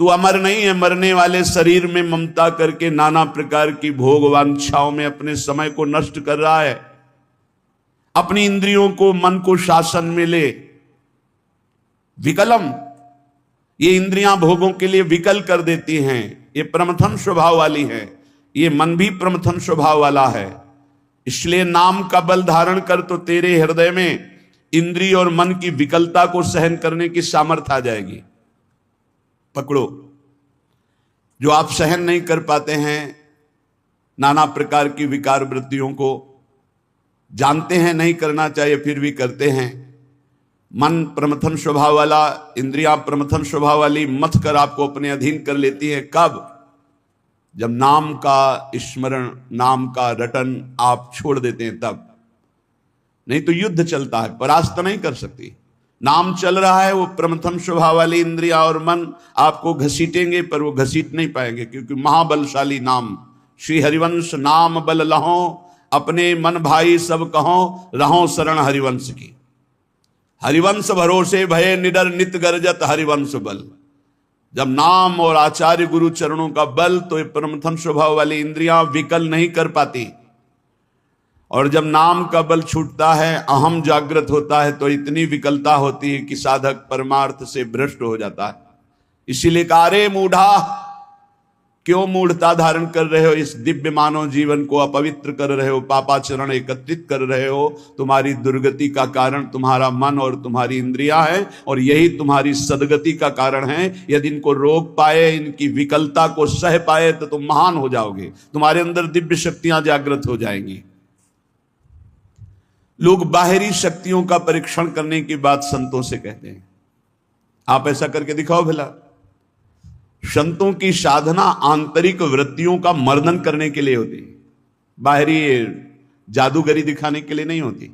तू अमर नहीं है, मरने वाले शरीर में ममता करके नाना प्रकार की भोग वांछाओं में अपने समय को नष्ट कर रहा है। अपनी इंद्रियों को, मन को शासन में ले। विकलम, ये इंद्रियां भोगों के लिए विकल कर देती हैं, ये प्रमथन स्वभाव वाली है, ये मन भी प्रमथन स्वभाव वाला है। इसलिए नाम का बल धारण कर तो तेरे हृदय में इंद्रिय और मन की विकलता को सहन करने की सामर्थ्य आ जाएगी। पकड़ो, जो आप सहन नहीं कर पाते हैं नाना प्रकार की विकार वृत्तियों को, जानते हैं नहीं करना चाहिए फिर भी करते हैं। मन प्रमथन स्वभाव वाला, इंद्रियां प्रमथन स्वभाव वाली मथ कर आपको अपने अधीन कर लेती है। कब? जब नाम का स्मरण, नाम का रटन आप छोड़ देते हैं तब। नहीं तो युद्ध चलता है, परास्त नहीं कर सकती। नाम चल रहा है, वो प्रमथन स्वभाव वाली इंद्रिया और मन आपको घसीटेंगे, पर वो घसीट नहीं पाएंगे, क्योंकि महाबलशाली नाम। श्री हरिवंश नाम बल लहो, अपने मन भाई सब कहो, रहो शरण हरिवंश की। हरिवंश भरोसे भये निडर, नित गरजत हरिवंश बल। जब नाम और आचार्य गुरु चरणों का बल, तो ये प्रमथन स्वभाव वाली इंद्रियां विकल नहीं कर पाती। और जब नाम का बल छूटता है, अहम जागृत होता है, तो इतनी विकलता होती है कि साधक परमार्थ से भ्रष्ट हो जाता है। इसीलिए कारे मूढ़ा, क्यों मूढ़ता धारण कर रहे हो? इस दिव्य मानव जीवन को अपवित्र कर रहे हो, पापाचरण एकत्रित कर रहे हो। तुम्हारी दुर्गति का कारण तुम्हारा मन और तुम्हारी इंद्रियां हैं, और यही तुम्हारी सदगति का कारण है। यदि इनको रोक पाए, इनकी विकलता को सह पाए, तो तुम महान हो जाओगे, तुम्हारे अंदर दिव्य शक्तियां जागृत हो जाएंगी। लोग बाहरी शक्तियों का परीक्षण करने की बात संतों से कहते हैं। आप ऐसा करके दिखाओ भला। संतों की साधना आंतरिक वृत्तियों का मर्दन करने के लिए होती है, बाहरी जादूगरी दिखाने के लिए नहीं होती।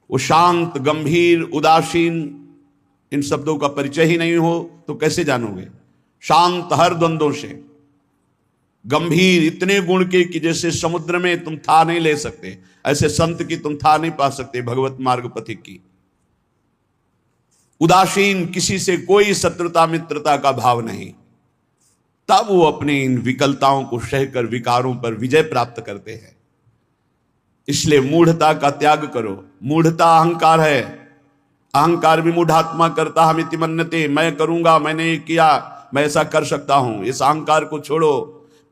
वो शांत, गंभीर, उदासीन, इन शब्दों का परिचय ही नहीं हो तो कैसे जानोगे? शांत हर द्वंद्वों से, गंभीर इतने गुण के कि जैसे समुद्र में तुम था नहीं ले सकते, ऐसे संत की तुम था नहीं पा सकते, भगवत मार्ग पथिक की। उदासीन, किसी से कोई शत्रुता मित्रता का भाव नहीं। तब वो अपनी इन विकलताओं को सहकर विकारों पर विजय प्राप्त करते हैं। इसलिए मूढ़ता का त्याग करो। मूढ़ता अहंकार है, अहंकार भी मूढ़ात्मा करता हमिति मन्यते। मैं करूंगा, मैंने ये किया, मैं ऐसा कर सकता हूं, इस अहंकार को छोड़ो।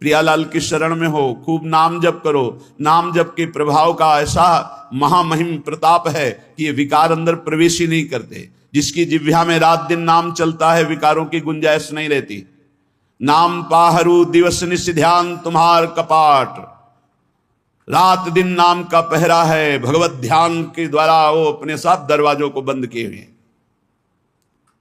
प्रियालाल की शरण में हो, खूब नाम जप करो। नाम जप के प्रभाव का ऐसा महामहिम प्रताप है कि ये विकार अंदर प्रवेश ही नहीं करते। जिसकी जिह्वा में रात दिन नाम चलता है, विकारों की गुंजाइश नहीं रहती। नाम पाहरू दिवस निश ध्यान तुम्हार कपाट। रात दिन नाम का पहरा है, भगवत ध्यान के द्वारा वो अपने सब दरवाजों को बंद किए हुए।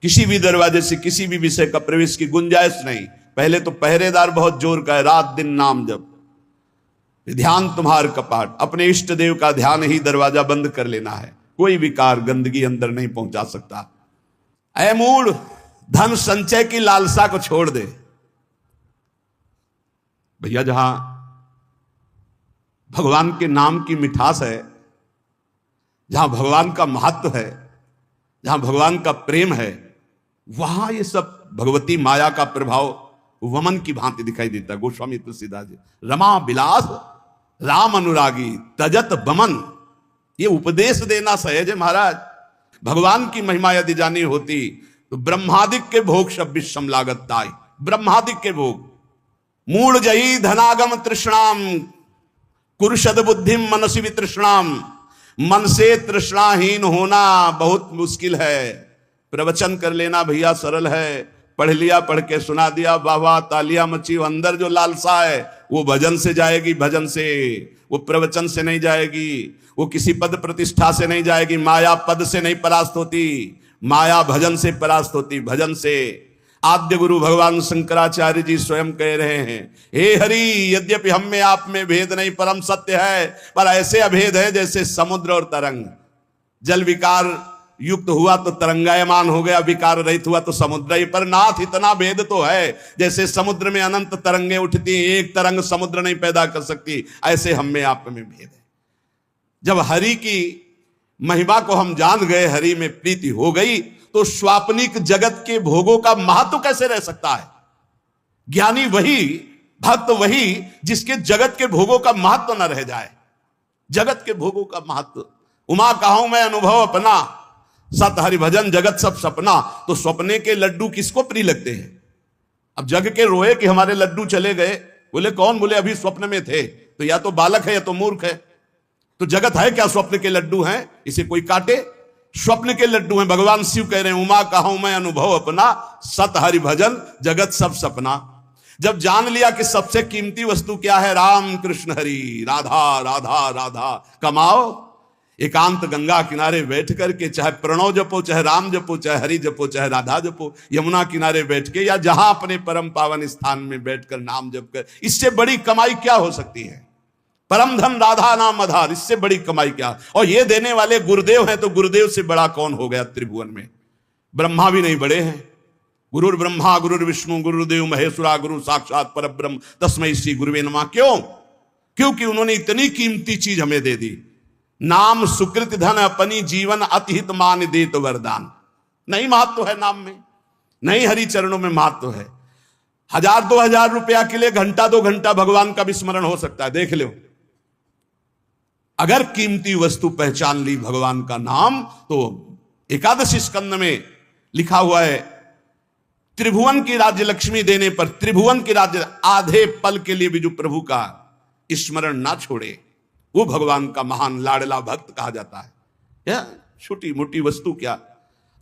किसी भी दरवाजे से किसी भी विषय का प्रवेश की गुंजाइश नहीं। पहले तो पहरेदार बहुत जोर का है, रात दिन नाम जप, ध्यान तुम्हार कपाट। अपने इष्ट देव का ध्यान ही दरवाजा बंद कर लेना है। कोई विकार, गंदगी अंदर नहीं पहुंचा सकता। ऐ मूढ़, धन संचय की लालसा को छोड़ दे। भैया, जहां भगवान के नाम की मिठास है, जहां भगवान का महत्व है, जहां भगवान का प्रेम है, वहां ये सब भगवती माया का प्रभाव वमन की भांति दिखाई देता है। गोस्वामी तुलसीदास जी, रमा विलास राम अनुरागी तजत बमन, ये उपदेश देना सहज है महाराज। भगवान की महिमा यदि जानी होती तो ब्रह्मादिक के भोग सब विषम लागत ताई। ब्रह्मादिक के भोग। मूढ़ जही धनागम तृष्णाम कुरुषद बुद्धिम मनसी वितृष्णाम। मन से तृष्णाहीन होना बहुत मुश्किल है। प्रवचन कर लेना भैया सरल है, पढ़ लिया, पढ़ के सुना दिया, वाह वाह, तालियां मची। अंदर जो लालसा है वो भजन से जाएगी, भजन से, वो प्रवचन से नहीं जाएगी, वो किसी पद प्रतिष्ठा से नहीं जाएगी। माया पद से नहीं परास्त होती, माया भजन से परास्त होती, भजन से। आद्य गुरु भगवान शंकराचार्य जी स्वयं कह रहे हैं, हे हरि, यद्यपि हम में आप में भेद नहीं, परम सत्य है, पर ऐसे अभेद है जैसे समुद्र और तरंग। जल विकार युक्त हुआ तो तरंगायमान हो गया, विकार रहित हुआ तो समुद्र ही। पर नाथ, इतना भेद तो है, जैसे समुद्र में अनंत तरंगे उठती, एक तरंग समुद्र नहीं पैदा कर सकती, ऐसे हम में आप में भेद है। जब हरि की महिमा को हम जान गए, हरि में प्रीति हो गई, तो स्वाप्निक जगत के भोगों का महत्व कैसे रह सकता है? ज्ञानी वही, भक्त वही जिसके जगत के भोगों का महत्व न रह जाए। जगत के भोगों का महत्व, उमा कहूं मैं अनुभव अपना, सत हरि भजन जगत सब सपना। तो सपने के लड्डू किसको प्रिय लगते हैं? अब जग के रोए कि हमारे लड्डू चले गए, बोले कौन? बोले अभी स्वप्न में थे। तो या तो बालक है या तो मूर्ख है। तो जगत है क्या? स्वप्न के लड्डू हैं, इसे कोई काटे? स्वप्न के लड्डू हैं। भगवान शिव कह रहे हैं उमा कहूं मैं अनुभव अपना, सत हरि भजन जगत सब सपना। जब जान लिया कि सबसे कीमती वस्तु क्या है, राम कृष्ण हरि, राधा राधा राधा, कमाओ एकांत गंगा किनारे बैठ करके, चाहे प्रणव जपो, चाहे राम जपो, चाहे हरि जपो, चाहे राधा जपो, यमुना किनारे बैठ के या जहां अपने परम पावन स्थान में बैठकर नाम जप कर, इससे बड़ी कमाई क्या हो सकती है? परम धन राधा नाम आधार, इससे बड़ी कमाई क्या? और ये देने वाले गुरुदेव हैं, तो गुरुदेव से बड़ा कौन हो गया त्रिभुवन में? ब्रह्मा भी नहीं बड़े हैं। गुरुर ब्रह्मा गुरुर विष्णु गुरुदेव महेश्वरा, गुरु साक्षात परब्रह्म तस्मै श्री गुरुवे नमः। क्यों? क्योंकि उन्होंने इतनी कीमती चीज हमें दे दी। नाम सुकृत धन अपनी जीवन अतिहित मान देत वरदान। नहीं महत्व है नाम में, नहीं हरि चरणों में महत्व है। 1000-2000 रुपया के लिए घंटा 2 घंटा भगवान का भी स्मरण हो सकता है, देख लो। अगर कीमती वस्तु पहचान ली भगवान का नाम, तो एकादशी स्कंद में लिखा हुआ है, त्रिभुवन की राज्य लक्ष्मी देने पर, त्रिभुवन की राज्य आधे पल के लिए भी जो प्रभु का स्मरण ना छोड़े, वो भगवान का महान लाडला भक्त कहा जाता है। या छोटी मोटी वस्तु क्या?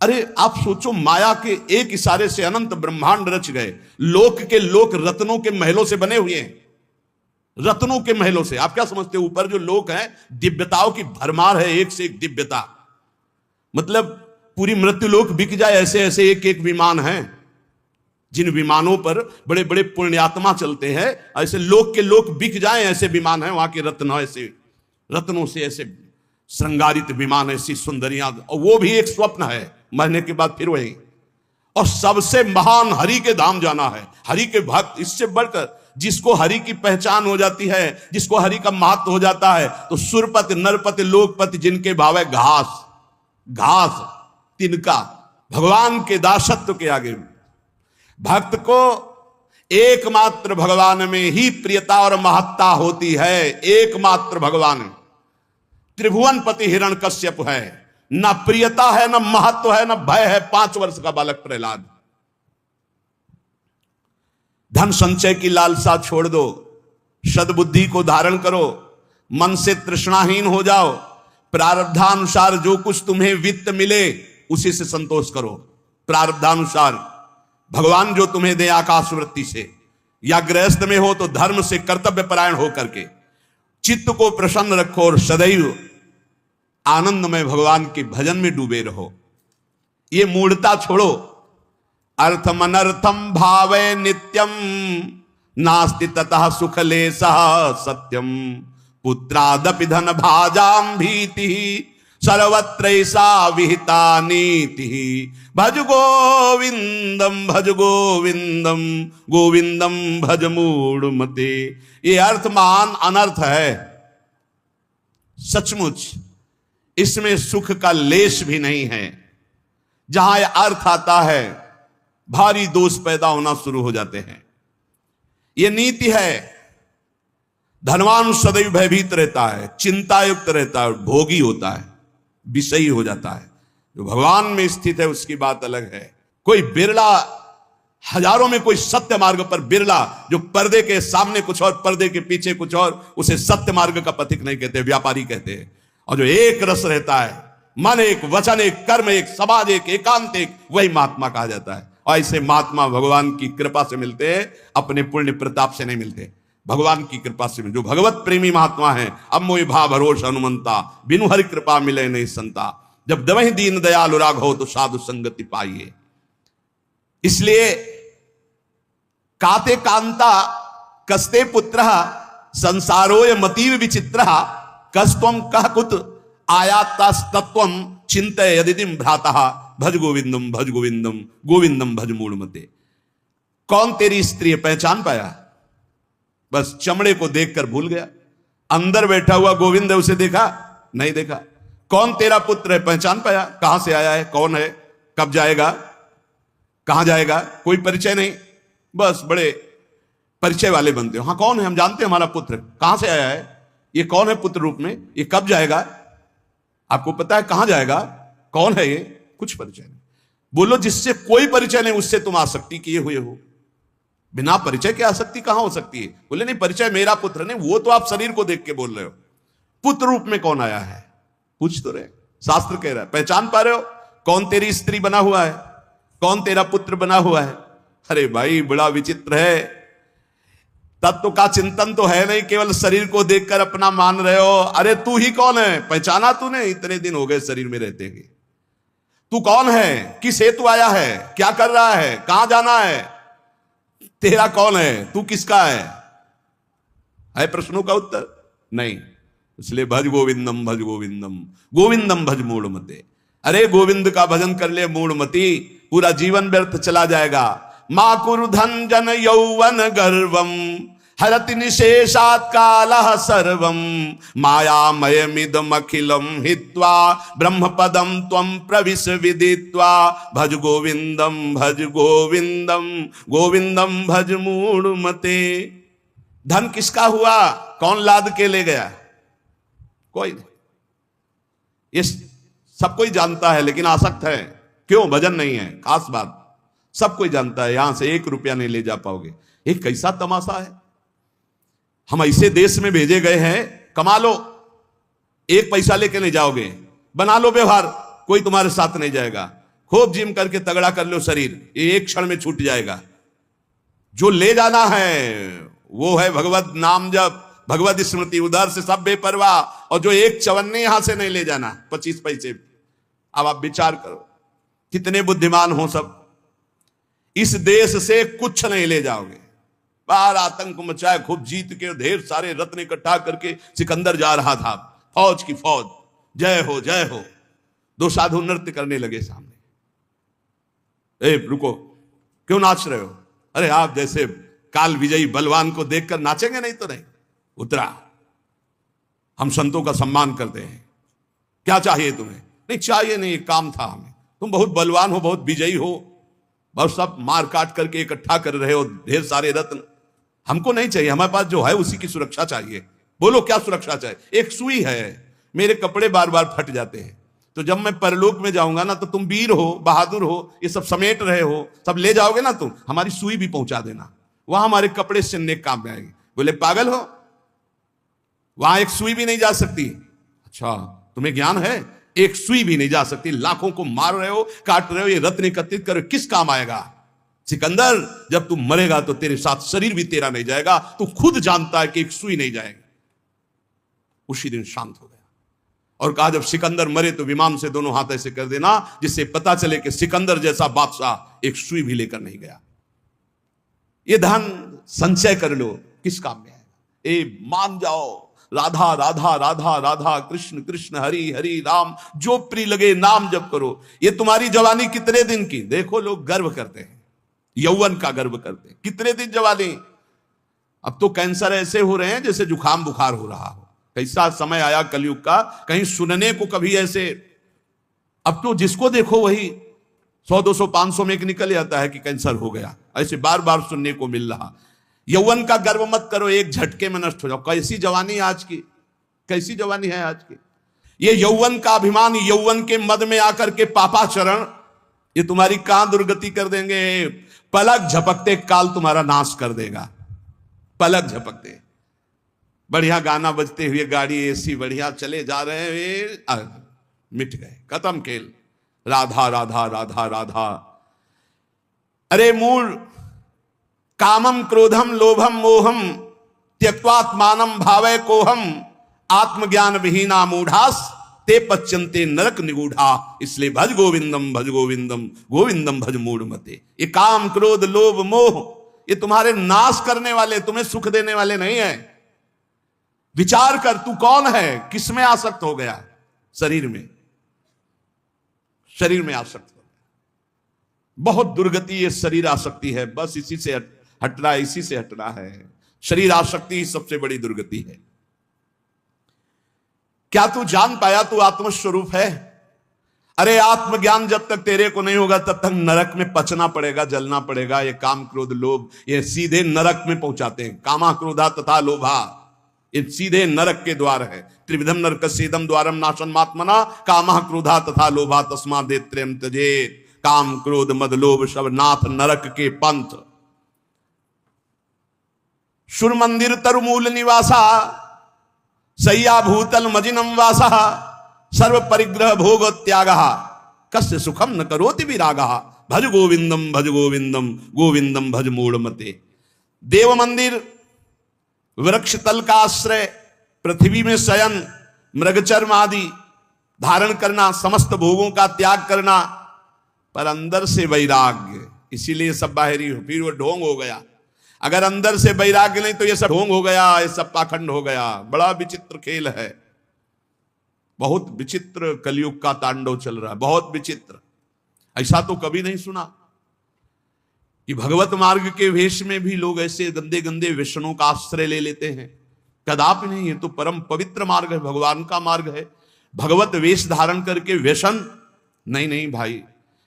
अरे आप सोचो, माया के एक इशारे से अनंत ब्रह्मांड रच गए। लोक के लोक रत्नों के महलों से बने हुए हैं, रत्नों के महलों से। आप क्या समझते हो? ऊपर जो लोक हैं, दिव्यताओं की भरमार है, एक से एक दिव्यता। मतलब पूरी मृत्यु लोक बिक जाए, ऐसे ऐसे एक एक विमान हैं, जिन विमानों पर बड़े बड़े पुण्यात्मा चलते हैं। ऐसे लोक के लोक बिक जाएं, ऐसे विमान हैं वहां के। रत्न ऐसे, रत्नों से ऐसे श्रृंगारित विमान, ऐसी सुंदरियां, और वो भी एक स्वप्न है, मरने के बाद फिर वही। और सबसे महान हरि के धाम जाना है, हरि के भक्त। इससे बढ़कर जिसको हरि की पहचान हो जाती है, जिसको हरि का महत्व हो जाता है, तो सुरपति नरपति लोकपति जिनके भाव है घास, घास तिनका। भगवान के दासत्व के आगे भक्त को एकमात्र भगवान में ही प्रियता और महत्ता होती है। एकमात्र भगवान त्रिभुवनपति हिरण्यकश्यप है, न प्रियता है, न महत्व है, न भय है। 5 वर्ष का बालक प्रहलाद। धन संचय की लालसा छोड़ दो, सद्बुद्धि को धारण करो, मन से तृष्णाहीन हो जाओ। प्रारब्धानुसार जो कुछ तुम्हें वित्त मिले उसी से संतोष करो। प्रारब्धानुसार भगवान जो तुम्हें दे आकाश वृत्ति से, या गृहस्थ में हो तो धर्म से कर्तव्य परायण होकर के चित्त को प्रसन्न रखो और सदैव आनंद में भगवान के भजन में डूबे रहो। ये मूढ़ता छोड़ो। अर्थम अनर्थम भावे नित्यम नास्ति ततः सुख लेशः सत्यम पुत्रादपि धन भाजाम भीति सर्वत्रैसा विहिता नीति। भज गोविंदम भज गोविंदम गोविंदम भज मूढ़मते। ये अर्थ महान अनर्थ है सचमुच, इसमें सुख का लेश भी नहीं है। जहां यह अर्थ आता है भारी दोष पैदा होना शुरू हो जाते हैं। यह नीति है। धनवान सदैव भयभीत रहता है, चिंतायुक्त रहता है, भोगी होता है, विषयी हो जाता है। जो भगवान में स्थित है उसकी बात अलग है। कोई बिरला, हजारों में कोई सत्य मार्ग पर बिरला, जो पर्दे के सामने कुछ और पर्दे के पीछे कुछ और, उसे सत्य मार्ग का पथिक नहीं कहते, व्यापारी कहते हैं। और जो एक रस रहता है, मन एक, वचन एक, कर्म एक, समाज एक, एकांत एक, वही महात्मा कहा जाता है। और ऐसे महात्मा भगवान की कृपा से मिलते हैं, अपने पुण्य प्रताप से नहीं मिलते, भगवान की कृपा से। जो भगवत प्रेमी महात्मा है, अब मोहि भा भरोस हनुमंता, बिनु हरि कृपा मिले नहीं संता। जब दवहि दीन दयाल राग हो तो साधु संगति पाइए। इसलिए काते कांता कस्ते पुत्र संसारोय मतीव विचित्र कस्तम कह कुत आयातस्तत्वम चिंतय यदिदिम भ्रातः भज गोविंदम भज गोविंदम गोविंदम भज मूढ़मते। कौन तेरी स्त्री है? पहचान पाया? बस चमड़े को देखकर भूल गया। अंदर बैठा हुआ गोविंद है, उसे देखा नहीं देखा। कौन तेरा पुत्र है? पहचान पाया? कहां से आया है, कौन है? कब जाएगा, कहां जाएगा, कोई परिचय नहीं, बस बड़े परिचय वाले बनते हो। हाँ कौन है, हम जानते हैं हमारा पुत्र कहां से आया है, ये कौन है पुत्र रूप में, ये कब जाएगा, आपको पता है कहां जाएगा, कौन है ये, कुछ परिचय नहीं। बोलो जिससे कोई परिचय नहीं उससे तुम आसक्ति किए हुए हो। बिना परिचय के आसक्ति कहां हो सकती है। बोले नहीं परिचय मेरा पुत्र नहीं, वो तो आप शरीर को देख के बोल रहे हो, पुत्र रूप में कौन आया है पूछ तो रहे। शास्त्र कह रहा है, पहचान पा रहे हो कौन तेरी स्त्री बना हुआ है, कौन तेरा पुत्र बना हुआ है। अरे भाई बड़ा विचित्र है, तत्व का चिंतन तो है नहीं, केवल शरीर को देखकर अपना मान रहे हो। अरे तू ही कौन है, पहचाना तूने, इतने दिन हो गए शरीर में रहते हैं, तू कौन है, किस हेतु आया है, क्या कर रहा है, कहां जाना है, तेरा कौन है, तू किसका है प्रश्नों का उत्तर नहीं। इसलिए भज गोविंदम भज गोविंदम, गोविंदम भज मूढ़मते। अरे गोविंद का भजन कर ले मूढ़मती, पूरा जीवन व्यर्थ चला जाएगा। मां कुरु धन जन यौवन गर्वम, हरति निशेषात् कालः सर्वम, मायामयमिदमखिलं हित्वा ब्रह्मपदं त्वं प्रविश विदित्वा। भज गोविंदम भज गोविंदम, गोविंदम भज मूढ़मते। धन किसका हुआ, कौन लाद के ले गया, कोई नहीं, ये सब कोई जानता है लेकिन आसक्त है, क्यों, भजन नहीं है, खास बात, सब कोई जानता है, यहां से 1 रुपया नहीं ले जा पाओगे। एक कैसा तमाशा है, हम ऐसे देश में भेजे गए हैं, कमा लो 1 पैसा लेके नहीं जाओगे, बना लो व्यवहार, कोई तुम्हारे साथ नहीं जाएगा, खूब जिम करके तगड़ा कर लो शरीर, ये एक क्षण में छूट जाएगा। जो ले जाना है वो है भगवत नाम जप, भगवत स्मृति, उधर से सब बेपरवाह। और जो 1 चवन्नी यहां से नहीं ले जाना, 25 पैसे। अब आप विचार करो कितने बुद्धिमान हो सब, इस देश से कुछ नहीं ले जाओगे। बाहर आतंक मचाए, खूब जीत के ढेर सारे रत्न इकट्ठा करके सिकंदर जा रहा था, फौज की फौज, जय हो जय हो। 2 साधु नृत्य करने लगे सामने। ए रुको, क्यों नाच रहे हो, अरे आप जैसे काल विजयी बलवान को देखकर नाचेंगे, नहीं तो नहीं। उतरा, हम संतों का सम्मान करते हैं, क्या चाहिए तुम्हें, नहीं चाहिए नहीं, एक काम था हमें, तुम बहुत बलवान हो, बहुत विजयी हो, बहुत सब मार काट करके इकट्ठा कर रहे हो ढेर सारे रत्न, हमको नहीं चाहिए, हमारे पास जो है उसी की सुरक्षा चाहिए। बोलो क्या सुरक्षा चाहिए, एक सुई है, मेरे कपड़े बार बार फट जाते हैं, तो जब मैं परलोक में जाऊंगा ना, तो तुम वीर हो, बहादुर हो, ये सब समेट रहे हो, सब ले जाओगे ना तुम, हमारी सुई भी पहुंचा देना, वहां हमारे कपड़े सिलने काम में आएंगे। बोले पागल हो, वहां एक सुई भी नहीं जा सकती। अच्छा तुम्हें ज्ञान है, एक सुई भी नहीं जा सकती, लाखों को मार रहे हो, काट रहे हो, ये रत्न एकत्रित कर किस काम आएगा। सिकंदर जब तू मरेगा तो तेरे साथ शरीर भी तेरा नहीं जाएगा, तू खुद जानता है कि एक सुई नहीं जाएगी। उसी दिन शांत हो गया और कहा जब सिकंदर मरे तो विमान से दोनों हाथ ऐसे कर देना जिससे पता चले कि सिकंदर जैसा बादशाह एक सुई भी लेकर नहीं गया। ये धन संचय कर लो, किस काम में आएगा। ए मान जाओ, राधा राधा राधा राधा, कृष्ण कृष्ण हरि हरि राम, जो प्रिय लगे नाम जप करो। ये तुम्हारी जवानी कितने दिन की, देखो लोग गर्व करते हैं, यौवन का गर्व करते हैं, कितने दिन जवानी। अब तो कैंसर ऐसे हो रहे हैं जैसे जुकाम बुखार हो रहा हो। कैसा समय आया कलयुग का, कहीं सुनने को कभी ऐसे, अब तो जिसको देखो वही 100 200 500 में एक निकल जाता है कि कैंसर हो गया, ऐसे बार बार सुनने को मिल रहा। यौवन का गर्व मत करो, एक झटके में नष्ट हो जाओ। कैसी जवानी आज की, कैसी जवानी है आज की। ये यौवन का अभिमान, यौवन के मद में आकर के पापाचरण, ये तुम्हारी कहां दुर्गति कर देंगे। पलक झपकते काल तुम्हारा नाश कर देगा, पलक झपकते। बढ़िया गाना बजते हुए गाड़ी एसी बढ़िया चले जा रहे हैं, मिट गए, खत्म खेल। राधा राधा राधा राधा। अरे मूल कामम क्रोधम लोभम मोहम त्यक्त्वात्मानं भावय कोहम, आत्मज्ञान विहीना मूढ़ास ते पच्यन्ते नरक निगूढ़ा। इसलिए भज गोविंदम गोविंदम भज मूढ़मते। ये काम क्रोध लोभ मोह ये तुम्हारे नाश करने वाले, तुम्हें सुख देने वाले नहीं है। विचार कर तू कौन है, किसमें आसक्त हो गया, शरीर में, शरीर में आसक्त हो गया। बहुत दुर्गति ये शरीर आसक्ति है, बस इसी से हटना, इसी से हटना है। शरीर आसक्ति ही सबसे बड़ी दुर्गति है। क्या तू जान पाया तू आत्मस्वरूप है? अरे आत्मज्ञान जब तक तेरे को नहीं होगा तब तक नरक में पचना पड़ेगा, जलना पड़ेगा। ये काम क्रोध लोभ ये सीधे नरक में पहुंचाते हैं। कामा क्रोधा तथा लोभा ये सीधे नरक के द्वार है। त्रिविधम नरकस्येदम द्वारम नाशनमात्मना कामा क्रोधा तथा लोभा तस्मादेत्रयम् त्यजेत्। काम क्रोध मद लोभ सब नाथ नरक के पंथ। सुर मंदिर तरुमूल निवासा सय्या भूतल मजिनम वासा सर्व परिग्रह भोग त्याग कस्य सुखम न करोति विरागा भज गोविंदम भज गोविंदम गोविंदम भज मूढ़मते। देव मंदिर वृक्ष तल का आश्रय, पृथ्वी में शयन, मृगचर्म आदि धारण करना, समस्त भोगों का त्याग करना, पर अंदर से वैराग्य। इसीलिए सब बाहरी हो, फिर वो ढोंग हो गया। अगर अंदर से वैराग्य नहीं तो ये सब ढोंग हो गया, ये सब पाखंड हो गया। बड़ा विचित्र खेल है, बहुत विचित्र कलयुग का तांडव चल रहा है, बहुत विचित्र। ऐसा तो कभी नहीं सुना कि भगवत मार्ग के वेश में भी लोग ऐसे गंदे गंदे व्यसनों का आश्रय ले लेते हैं। कदापि नहीं, ये तो परम पवित्र मार्ग है, भगवान का मार्ग है। भगवत वेश धारण करके व्यसन नहीं, नहीं भाई।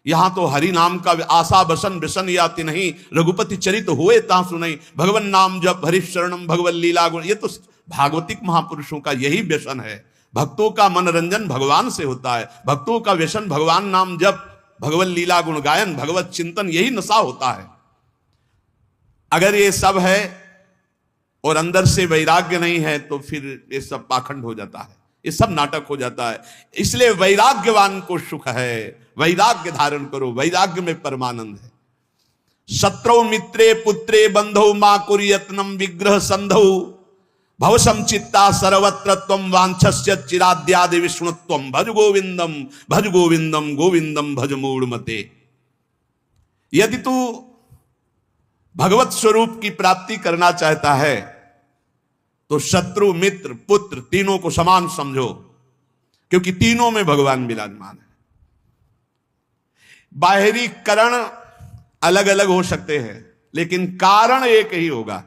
यहां तो हरि नाम का आशा बसन व्यसन याति नहीं, रघुपति चरित हुए ता सुनई, भगवान नाम जब हरि शरणम भगवत लीला गुण। ये तो भागवतिक महापुरुषों का यही व्यसन है। भक्तों का मनोरंजन भगवान से होता है, भक्तों का व्यसन भगवान नाम जप, भगवत लीला गुण गायन, भगवत चिंतन, यही नशा होता है। अगर ये सब है और अंदर से वैराग्य नहीं है तो फिर ये सब पाखंड हो जाता है, ये सब नाटक हो जाता है। इसलिए वैराग्यवान को सुख है, वैराग्य धारण करो, वैराग्य में परमानंद है। शत्रौ मित्रे पुत्रे बंधौ मां कुर्यत्नम विग्रह संधौ भव संचित्ता सर्वत्र त्वं वांछस्य चिराद्यादि विष्णुत्वं भज गोविंदम भज गोविंदम गोविंदम भज मूढ़मते। यदि तू भगवत स्वरूप की प्राप्ति करना चाहता है तो शत्रु मित्र पुत्र तीनों को समान समझो, क्योंकि तीनों में भगवान विराजमान है। बाहरी कारण अलग अलग हो सकते हैं लेकिन कारण एक ही होगा।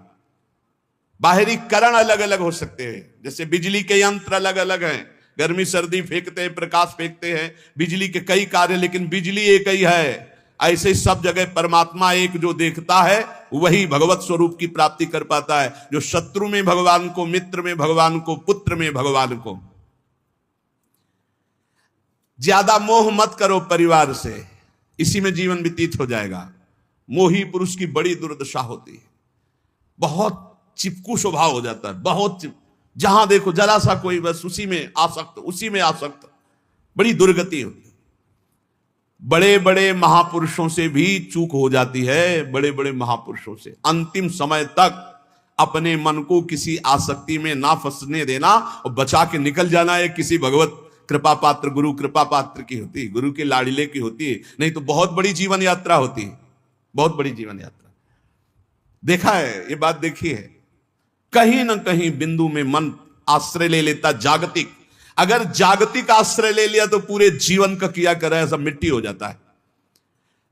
बाहरी कारण अलग अलग हो सकते हैं, जैसे बिजली के यंत्र अलग अलग हैं, गर्मी सर्दी फेंकते हैं, प्रकाश फेंकते हैं, बिजली के कई कार्य, लेकिन बिजली एक ही है। ऐसे सब जगह परमात्मा एक जो देखता है वही भगवत स्वरूप की प्राप्ति कर पाता है। जो शत्रु में भगवान को, मित्र में भगवान को, पुत्र में भगवान को। ज्यादा मोह मत करो परिवार से, इसी में जीवन व्यतीत हो जाएगा। मोही पुरुष की बड़ी दुर्दशा होती है, बहुत चिपकू स्वभाव हो जाता है, बहुत जहां देखो जरा सा कोई बस उसी में आसक्त, उसी में आसक्त, बड़ी दुर्गति होती है। बड़े बड़े महापुरुषों से भी चूक हो जाती है, बड़े बड़े महापुरुषों से। अंतिम समय तक अपने मन को किसी आसक्ति में ना फंसने देना और बचा के निकल जाना है। किसी भगवत कृपा पात्र, गुरु कृपा पात्र की होती है, गुरु के लाड़िले की होती है, नहीं तो बहुत बड़ी जीवन यात्रा होती है, बहुत बड़ी जीवन यात्रा। देखा है, ये बात देखी है। कहीं ना कहीं बिंदु में मन आश्रय ले लेता जागतिक। अगर जागतिक आश्रय ले लिया तो पूरे जीवन का किया करा सब मिट्टी हो जाता है।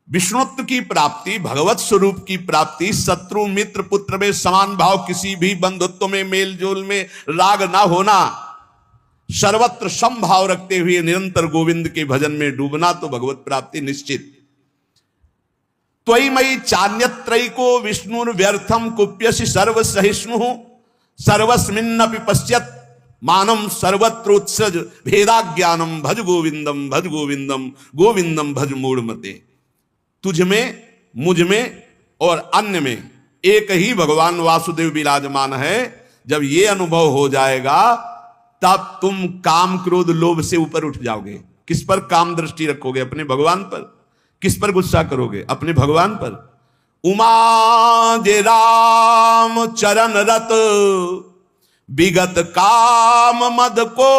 विष्णुत्व की प्राप्ति, भगवत स्वरूप की प्राप्ति, शत्रु मित्र पुत्र में समान भाव, किसी भी बंधुत्व में मेल जोल में राग ना होना, सर्वत्र समभाव रखते हुए निरंतर गोविंद के भजन में डूबना, तो भगवत प्राप्ति निश्चित। त्वयि मयि चान्यत्रैको विष्णुर्व्यर्थम कुप्यसि सर्वसहिष्णुः सर्वस्मिन्नपि पश्यत् मानम सर्वत्रोत्सज भेदाज्ञानम भज गोविंदम भज गोविंदम गोविंदम भज मूढ़मते। तुझ में, मुझ में और अन्य में एक ही भगवान वासुदेव विराजमान है। जब ये अनुभव हो जाएगा तब तुम काम क्रोध लोभ से ऊपर उठ जाओगे। किस पर काम दृष्टि रखोगे? अपने भगवान पर। किस पर गुस्सा करोगे? अपने भगवान पर। उमा जे राम चरण रत विगत काम मद को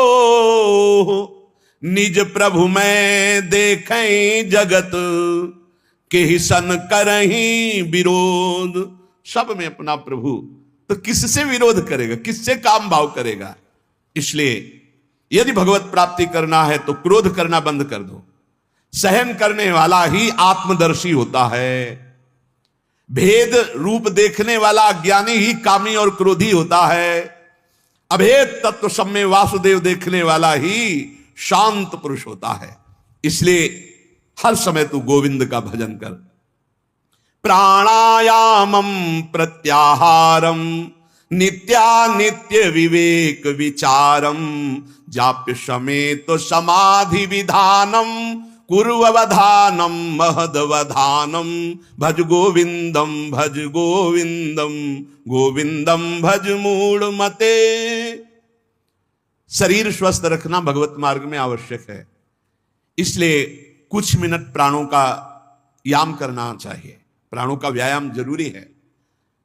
निज प्रभु में देखें जगत के ही सन करहीं विरोध। सब में अपना प्रभु, तो किससे विरोध करेगा? किससे काम भाव करेगा? इसलिए यदि भगवत प्राप्ति करना है तो क्रोध करना बंद कर दो। सहन करने वाला ही आत्मदर्शी होता है। भेद रूप देखने वाला अज्ञानी ही कामी और क्रोधी होता है। अभेद तत्व सब में वासुदेव देखने वाला ही शांत पुरुष होता है। इसलिए हर समय तू गोविंद का भजन कर। प्राणायामम प्रत्याहारम नित्यानित्य विवेक विचारम जाप्य समेत समाधि विधानम कुर्ववधानम महदवधानम भज गोविंदम भज गोविंदम गोविंदम भज मूढ़ मते। शरीर स्वस्थ रखना भगवत मार्ग में आवश्यक है, इसलिए कुछ मिनट प्राणों का याम करना चाहिए। प्राणों का व्यायाम जरूरी है,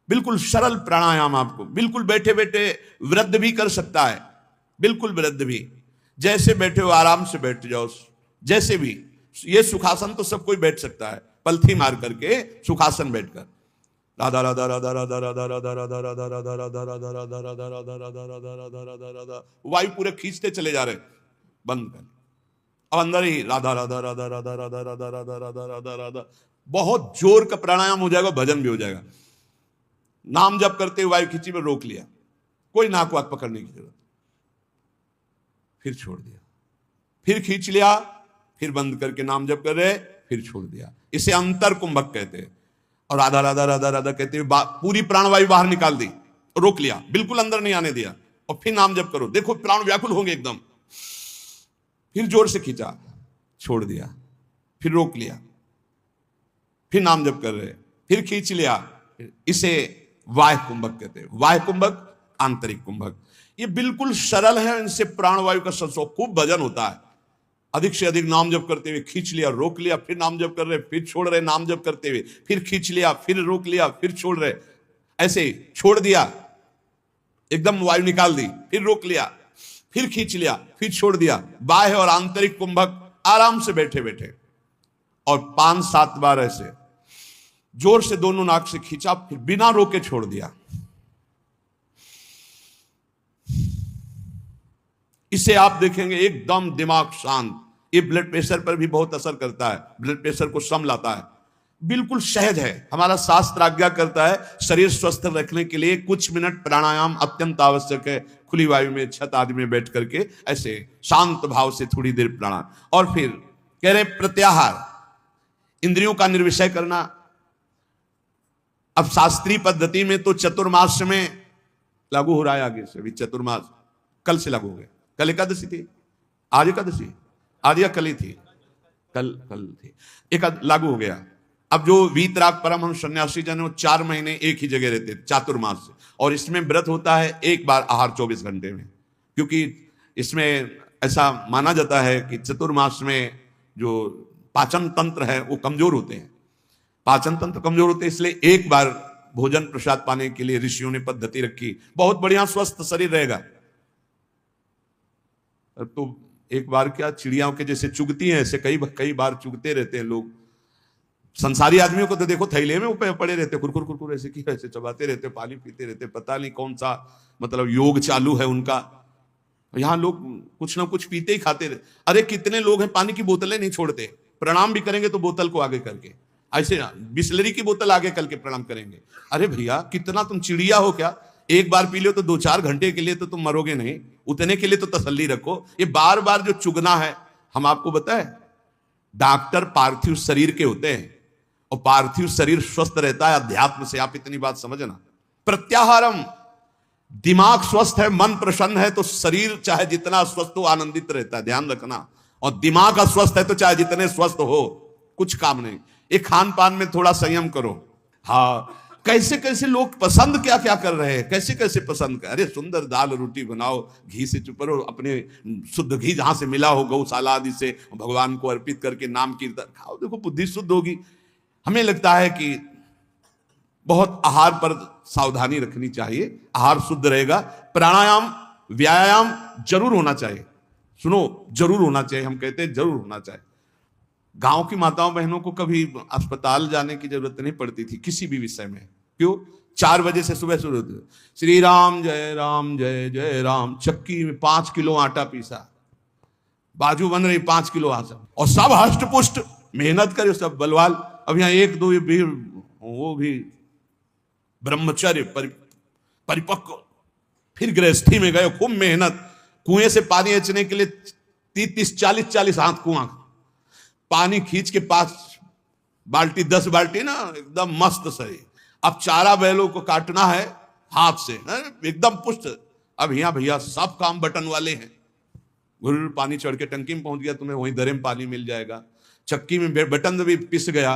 बिल्कुल सरल प्राणायाम। आपको बिल्कुल बैठे बैठे वृद्ध भी कर सकता है, बिल्कुल वृद्ध भी, जैसे बैठे हो आराम से बैठ जाओ, जैसे भी। ये सुखासन तो सब कोई बैठ सकता है, पलथी मार करके सुखासन बैठकर राधा राधा राधा राधा राधा राधा राधा राधा राधा राधा राधा राधा राधा राधा राधा राधा राधा राधा राधा, वायु पूरे खींचते चले जा रहे, बंद कर। अब अंदर ही राधा राधा राधा राधा राधा राधा राधा राधा राधा राधा, बहुत जोर का प्राणायाम हो जाएगा, भजन भी हो जाएगा। नाम जप करते हुए वायु खींची में रोक लिया, कोई नाक वाक पकड़ने की जरूरत, फिर छोड़ दिया, फिर खींच लिया, फिर बंद करके नाम जप कर रहे, फिर छोड़ दिया। इसे अंतर कुंभक कहते हैं। और राधा राधा राधा राधा कहते हुए पूरी प्राणवायु बाहर निकाल दी, रोक लिया, बिल्कुल अंदर नहीं आने दिया, और फिर नाम जप करो। देखो प्राण व्याकुल होंगे एकदम, फिर जोर से खींचा, छोड़ दिया, फिर रोक लिया, फिर नाम जप कर रहे, फिर खींच लिया। इसे वाह्य कुंभक कहते हैं। वाह्य कुंभक, आंतरिक कुंभक। ये बिल्कुल सरल है, इनसे प्राणवायु का संसर्ग, खूब भजन होता है। अधिक से अधिक नाम जप करते हुए खींच लिया, रोक लिया, फिर नाम जप कर रहे, फिर छोड़ रहे, नाम जप करते हुए फिर खींच लिया, फिर रोक लिया, फिर छोड़ रहे, ऐसे छोड़ दिया, एकदम वायु निकाल दी, फिर रोक लिया, फिर खींच लिया, फिर छोड़ दिया। बाह्य और आंतरिक कुंभक आराम से बैठे बैठे, और 5-7 बार ऐसे जोर से दोनों नाक से खींचा, फिर बिना रोके छोड़ दिया। इसे आप देखेंगे एकदम दिमाग शांत। ये ब्लड प्रेशर पर भी बहुत असर करता है, ब्लड प्रेशर को सम लाता है, बिल्कुल सहज है। हमारा शास्त्र आज्ञा करता है शरीर स्वस्थ रखने के लिए कुछ मिनट प्राणायाम अत्यंत आवश्यक है। खुली वायु में, छत आदि में बैठ करके ऐसे शांत भाव से थोड़ी देर प्राणायाम। और फिर कह रहे प्रत्याहार, इंद्रियों का निर्विषय करना। अब शास्त्रीय पद्धति में तो चतुर्मास में लागू हो रहा है, आगे से भी चतुर्मास कल से लागू हो गया। कल एकादशी थी, आज एकादशी, आज या कल ही थी, कल थी, एक लागू हो गया। अब जो वीतराग परमहंस सन्यासी जन वो 4 महीने एक ही जगह रहते चातुर्मास से, और इसमें व्रत होता है एक बार आहार 24 घंटे में, क्योंकि इसमें ऐसा माना जाता है कि चतुर्मास में जो पाचन तंत्र है वो कमजोर होते हैं, पाचन तंत्र कमजोर होते हैं, इसलिए एक बार भोजन प्रसाद पाने के लिए ऋषियों ने पद्धति रखी। बहुत बढ़िया स्वस्थ शरीर रहेगा। तो एक बार क्या, चिड़ियाओं के जैसे चुगती हैं, ऐसे कई बार चुगते रहते हैं लोग। संसारी आदमियों को तो देखो थैले में ऊपर पड़े रहते, कुरकुर कुरकुर ऐसे की ऐसे चबाते रहते, पानी पीते रहते, पता नहीं कौन सा मतलब योग चालू है उनका। यहाँ लोग कुछ ना कुछ पीते ही खाते रहते। अरे कितने लोग हैं पानी की बोतलें नहीं छोड़ते, प्रणाम भी करेंगे तो बोतल को आगे करके, ऐसे बिस्लरी की बोतल आगे करके प्रणाम करेंगे। अरे भैया कितना तुम चिड़िया हो क्या? एक बार पी लो तो 2-4 घंटे के लिए तो तुम मरोगे नहीं, उतने के लिए तो तसल्ली रखो। ये बार बार जो चुगना है, हम आपको बताएं, डॉक्टर पार्थिव शरीर के होते हैं, और पार्थिव शरीर स्वस्थ रहता है अध्यात्म से। आप इतनी बात समझना। प्रत्याहारम, दिमाग स्वस्थ है, मन प्रसन्न है, तो शरीर चाहे जितना स्वस्थ हो आनंदित रहता है, ध्यान रखना। और दिमाग अस्वस्थ है तो चाहे जितने स्वस्थ हो कुछ काम नहीं। ये खान पान में थोड़ा संयम करो। हाँ, कैसे कैसे लोग पसंद क्या क्या कर रहे हैं, कैसे कैसे पसंद कर। अरे सुंदर दाल रोटी बनाओ, घी से चुपरो, अपने शुद्ध घी जहां से मिला हो गौशाला आदि से, भगवान को अर्पित करके नाम कीर्तन खाओ, देखो बुद्धि शुद्ध होगी। हमें लगता है कि बहुत आहार पर सावधानी रखनी चाहिए, आहार शुद्ध रहेगा। प्राणायाम व्यायाम जरूर होना चाहिए, सुनो जरूर होना चाहिए, हम कहते हैं जरूर होना चाहिए। गांव की माताओं बहनों को कभी अस्पताल जाने की जरूरत नहीं पड़ती थी किसी भी विषय में। क्यों? 4 बजे से सुबह शुरू होती, श्री राम जय जय राम, चक्की में 5 किलो आटा पीसा, बाजू बन रही 5 किलो आटा, और सब हष्ट पुष्ट मेहनत करे, सब बलवाल। अब यहाँ 1-2 भी, वो भी ब्रह्मचर्य परिपक्व, फिर गृहस्थी में गए, खूब मेहनत, कुएं से पानी अचने के लिए 30-40 हाथ कुआं, पानी खींच के 5 बाल्टी 10 बाल्टी ना, एकदम मस्त सही। अब चारा बैलों को काटना है हाथ से, एकदम पुष्ट। अब यहाँ भैया सब काम बटन वाले हैं, गुरु पानी चढ़ के टंकी में पहुंच गया, तुम्हें वहीं दरे में पानी मिल जाएगा। चक्की में बटन भी पिस गया,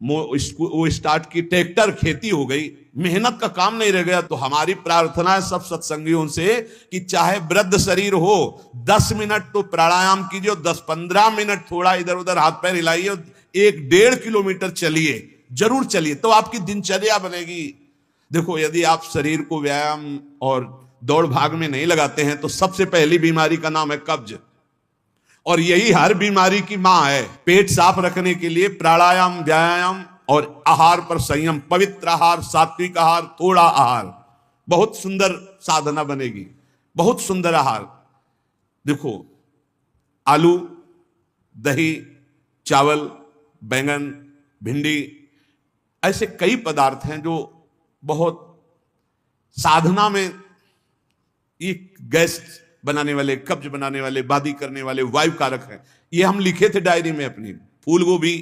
वो स्टार्ट की, ट्रैक्टर खेती हो गई, मेहनत का काम नहीं रह गया। तो हमारी प्रार्थना है सब सत्संगियों से कि चाहे वृद्ध शरीर हो, 10 मिनट तो प्राणायाम कीजिए, 10-15 मिनट थोड़ा इधर उधर हाथ पैर हिलाइए, 1-1.5 किलोमीटर चलिए, जरूर चलिए, तो आपकी दिनचर्या बनेगी। देखो, यदि आप शरीर को व्यायाम और दौड़ भाग में नहीं लगाते हैं तो सबसे पहली बीमारी का नाम है कब्ज, और यही हर बीमारी की मां है। पेट साफ रखने के लिए प्राणायाम, व्यायाम और आहार पर संयम, पवित्र आहार, सात्विक आहार, थोड़ा आहार, बहुत सुंदर साधना बनेगी, बहुत सुंदर आहार। देखो, आलू, दही, चावल, बैंगन, भिंडी, ऐसे कई पदार्थ हैं जो बहुत साधना में ये गैस बनाने वाले, कब्ज बनाने वाले, बादी करने वाले, वायु कारक हैं। ये हम लिखे थे डायरी में अपनी। फूल गोभी,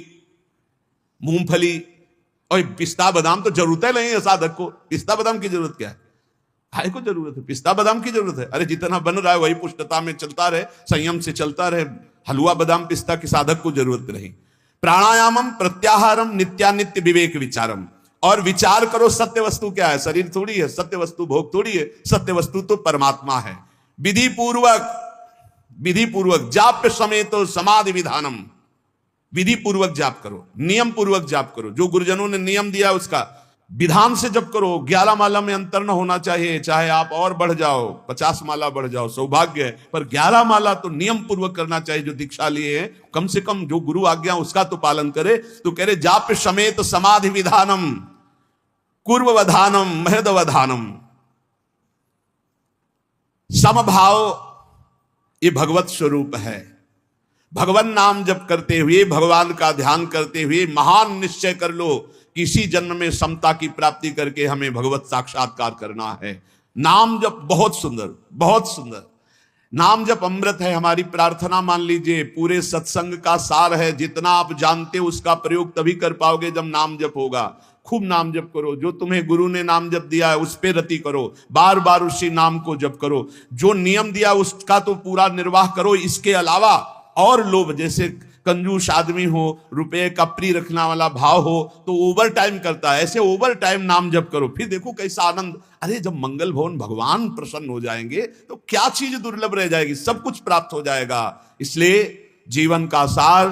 मूंगफली और पिस्ता बादाम तो जरूरत है नहीं है साधक को। पिस्ता बादाम की जरूरत क्या है? काय को जरूरत है? पिस्ता बादाम की जरूरत है? अरे जितना बन रहा है वही पुष्टता में चलता रहे, संयम से चलता रहे। हलवा बादाम पिस्ता की साधक को जरूरत नहीं। प्राणायामम प्रत्याहारम नित्यानित्य विवेक विचारम, और विचार करो सत्य वस्तु क्या है। शरीर थोड़ी है, सत्य वस्तु भोग थोड़ी है, सत्य वस्तु तो परमात्मा है। विधि पूर्वक जाप्य समेत समाधि विधानम, विधि पूर्वक जाप करो, नियम पूर्वक जाप करो। जो गुरुजनों ने नियम दिया उसका विधान से जप करो। 11 माला में अंतर न होना चाहिए, चाहे आप और बढ़ जाओ, 50 माला बढ़ जाओ, सौभाग्य है, पर 11 माला तो नियम पूर्वक करना चाहिए। जो दीक्षा लिए हैं, कम से कम जो गुरु आज्ञा उसका तो पालन करे। तो कह रहे जाप्य समेत समाधि विधानम, कुर्ववधानम, महदवधानम। समभाव ये भगवत स्वरूप है। भगवान नाम जप करते हुए, भगवान का ध्यान करते हुए महान निश्चय कर लो कि इसी जन्म में समता की प्राप्ति करके हमें भगवत साक्षात्कार करना है। नाम जप बहुत सुंदर, बहुत सुंदर। नाम जप अमृत है। हमारी प्रार्थना मान लीजिए पूरे सत्संग का सार है। जितना आप जानते हो उसका प्रयोग तभी कर पाओगे जब नाम जप होगा। खूब नाम जप करो। जो तुम्हें गुरु ने नाम जप दिया है उस पे रति करो, बार बार उसी नाम को जप करो। जो नियम दिया उसका तो पूरा निर्वाह करो। इसके अलावा और लोभ, जैसे कंजूस आदमी हो, रुपए का प्रिय रखना वाला भाव हो तो ओवर टाइम करता है, ऐसे ओवर टाइम नाम जप करो। फिर देखो कैसा आनंद। अरे जब मंगल भवन भगवान प्रसन्न हो जाएंगे तो क्या चीज दुर्लभ रह जाएगी, सब कुछ प्राप्त हो जाएगा। इसलिए जीवन का सार,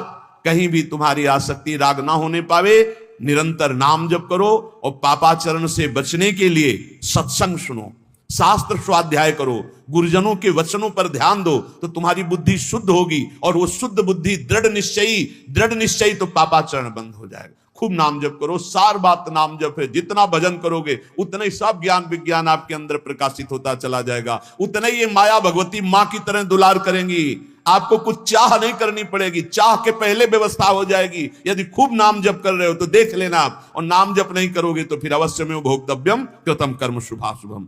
कहीं भी तुम्हारी आसक्ति राग ना होने पावे, निरंतर नाम जप करो। और पापाचरण से बचने के लिए सत्संग सुनो, शास्त्र स्वाध्याय करो, गुरुजनों के वचनों पर ध्यान दो, तो तुम्हारी बुद्धि शुद्ध होगी। और वो शुद्ध बुद्धि दृढ़ निश्चयी तो पापाचरण बंद हो जाएगा। खूब नाम जप करो। सार बात नाम जप है। जितना भजन करोगे उतना ही सब ज्ञान विज्ञान आपके अंदर प्रकाशित होता चला जाएगा। उतना ही ये माया भगवती माँ की तरह दुलार करेंगी। आपको कुछ चाह नहीं करनी पड़ेगी, चाह के पहले व्यवस्था हो जाएगी। यदि खूब नाम जप कर रहे हो तो देख लेना आप, और नाम जप नहीं करोगे तो फिर अवश्य में भोक्तव्यम कृतम कर्म शुभाशुभम।